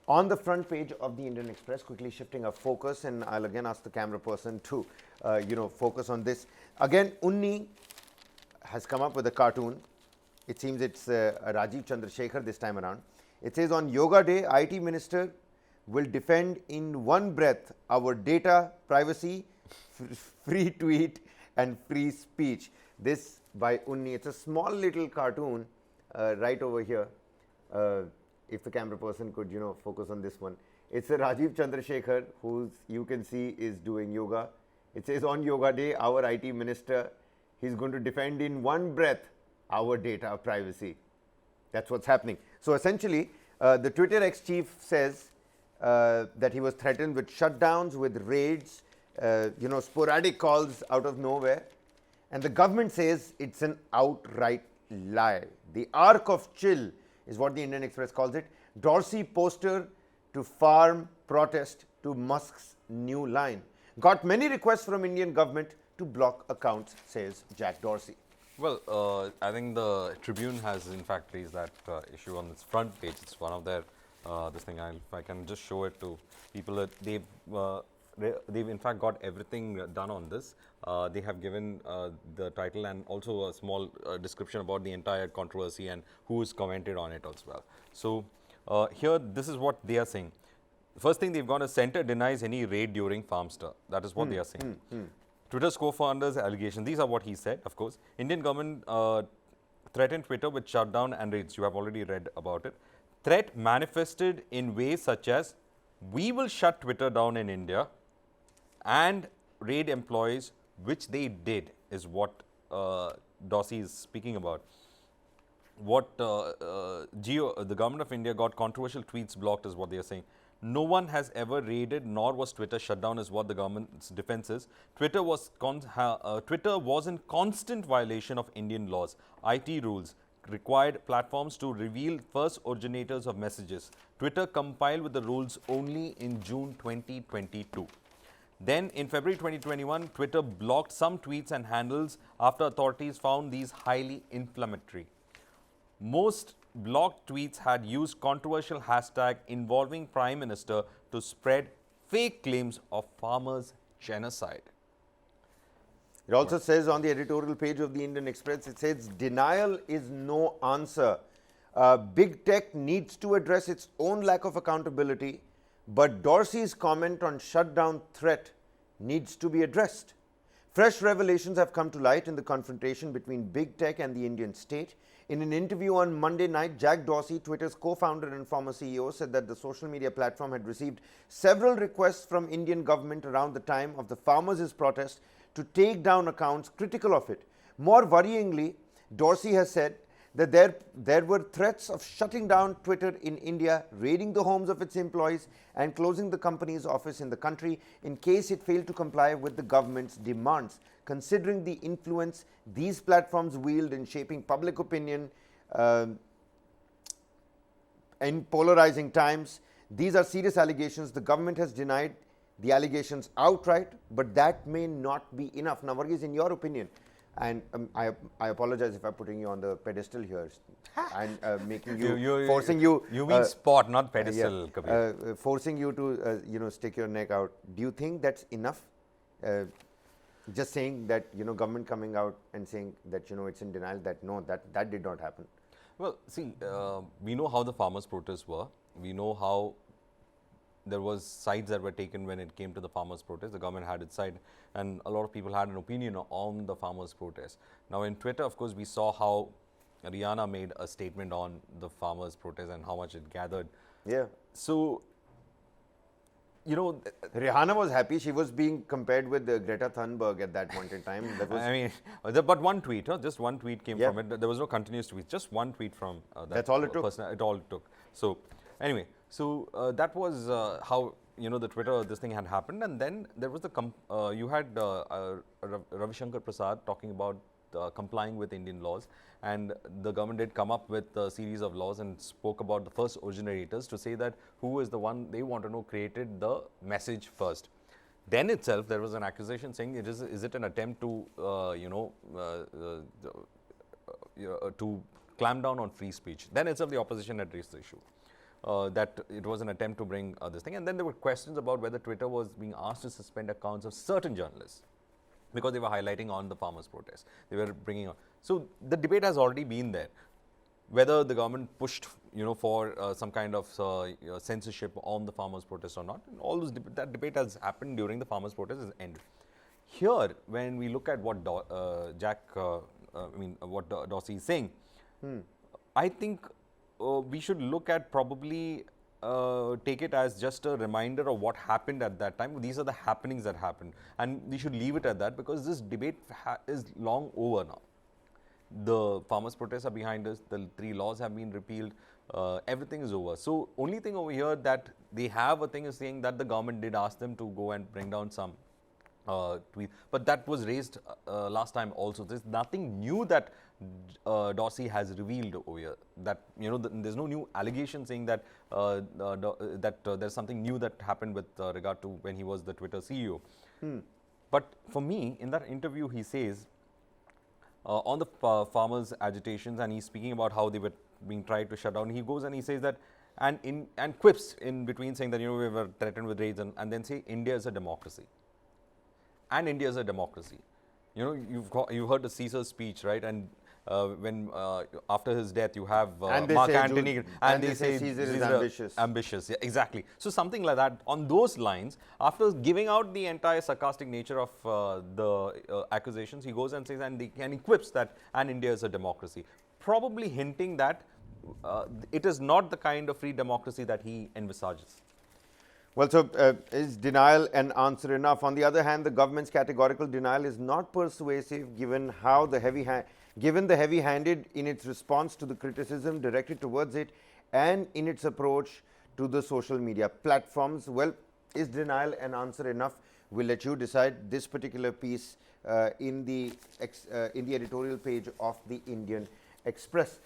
On the front page of the Indian Express, quickly shifting our focus, and I'll again ask the camera person to, focus on this. Again, Unni has come up with a cartoon. It seems it's Rajiv Chandrasekhar this time around. It says, on Yoga Day, IT Minister will defend in one breath our data, privacy, free tweet and free speech. This by Unni. It's a small little cartoon right over here. If the camera person could, focus on this one. It's a Rajiv Chandrasekhar, who you can see is doing yoga. It says, on Yoga Day, our IT Minister, he's going to defend in one breath our data privacy. That's what's happening. So essentially, the Twitter ex-chief says that he was threatened with shutdowns, with raids, sporadic calls out of nowhere. And the government says it's an outright lie. The arc of chill is what the Indian Express calls it. Dorsey poster to farm protest to Musk's new line. Got many requests from Indian government to block accounts, says Jack Dorsey. Well, I think the Tribune has in fact raised that issue on its front page. It's one of their, this thing, if I can just show it to people, that they've in fact got everything done on this. They have given the title and also a small description about the entire controversy and who has commented on it as well. So here, this is what they are saying. First thing they've got is center denies any raid during Farmster. That is what they are saying. Twitter's co-founders' allegations. These are what he said, of course. Indian government threatened Twitter with shutdown and raids. You have already read about it. Threat manifested in ways such as, we will shut Twitter down in India and raid employees, which they did, is what Dorsey is speaking about. What the government of India got controversial tweets blocked is what they are saying. No one has ever raided, nor was Twitter shut down, is what the government's defense is. Twitter was in constant violation of Indian laws. IT rules required platforms to reveal first originators of messages. Twitter complied with the rules only in June 2022. Then in February 2021, Twitter blocked some tweets and handles after authorities found these highly inflammatory. Most blocked tweets had used controversial hashtag involving Prime Minister to spread fake claims of farmers' genocide. It also says on the editorial page of the Indian Express, it says, denial is no answer. Big tech needs to address its own lack of accountability, but Dorsey's comment on shutdown threat needs to be addressed. Fresh revelations have come to light in the confrontation between big tech and the Indian state. In an interview on Monday night, Jack Dorsey, Twitter's co-founder and former CEO, said that the social media platform had received several requests from Indian government around the time of the farmers' protest to take down accounts critical of it. More worryingly, Dorsey has said that there were threats of shutting down Twitter in India, raiding the homes of its employees and closing the company's office in the country in case it failed to comply with the government's demands. Considering the influence these platforms wield in shaping public opinion in polarizing times, these are serious allegations. The government has denied the allegations outright, but that may not be enough. Now, Varghese, in your opinion, and I apologize if I'm putting you on the pedestal here and making you, forcing you. You mean spot, not pedestal, Kabir. Forcing you to, stick your neck out. Do you think that's enough? Just saying that, government coming out and saying that, it's in denial, that no, that did not happen. Well, see, we know how the farmers' protests were. We know how there was sides that were taken when it came to the farmers' protest. The government had its side, and a lot of people had an opinion on the farmers' protest. Now, in Twitter, of course, we saw how Rihanna made a statement on the farmers' protest and how much it gathered. Yeah. So, Rihanna was happy. She was being compared with Greta Thunberg at that point in time. That was but one tweet, just one tweet came from it. There was no continuous tweet, just one tweet from that. That's all it took. It all it took. So, anyway, that was how the Twitter this thing had happened, and then there was you had Ravi Shankar Prasad talking about complying with Indian laws, and the government did come up with a series of laws and spoke about the first originators to say that who is the one they want to know created the message first. Then itself there was an accusation saying is it an attempt to to clamp down on free speech. Then itself the opposition had raised the issue. that it was an attempt to bring this thing. And then there were questions about whether Twitter was being asked to suspend accounts of certain journalists because they were highlighting on the farmers' protest. They were bringing on. So the debate has already been there. Whether the government pushed, for some kind of censorship on the farmers' protest or not, and all those that debate has happened during the farmers' protest is ended. Here, when we look at what what Dorsey is saying, I think we should look at probably take it as just a reminder of what happened at that time. These are the happenings that happened, and we should leave it at that because this debate is long over now. The farmers' protests are behind us. The 3 laws have been repealed. Everything is over. So, only thing over here that they have a thing is saying that the government did ask them to go and bring down some tweet, but that was raised last time also. There's nothing new that Dorsey has revealed over here. That there's no new allegation saying that there's something new that happened with regard to when he was the Twitter CEO. But for me, in that interview, he says on the farmers' agitations, and he's speaking about how they were being tried to shut down. He goes and he says that, and quips in between saying that we were threatened with raids, and then say India is a democracy. And India is a democracy. You've heard the Caesar's speech, right? And when after his death, you have Mark Antony, and they say Caesar is ambitious. Ambitious, yeah, exactly. So something like that. On those lines, after giving out the entire sarcastic nature of the accusations, he goes and says, and he quips that, and India is a democracy, probably hinting that it is not the kind of free democracy that he envisages. Well, so is denial an answer enough? On the other hand, the government's categorical denial is not persuasive given how the heavy-handed in its response to the criticism directed towards it and in its approach to the social media platforms. Well, is denial an answer enough? We'll let you decide. This particular piece in the editorial page of the Indian Express.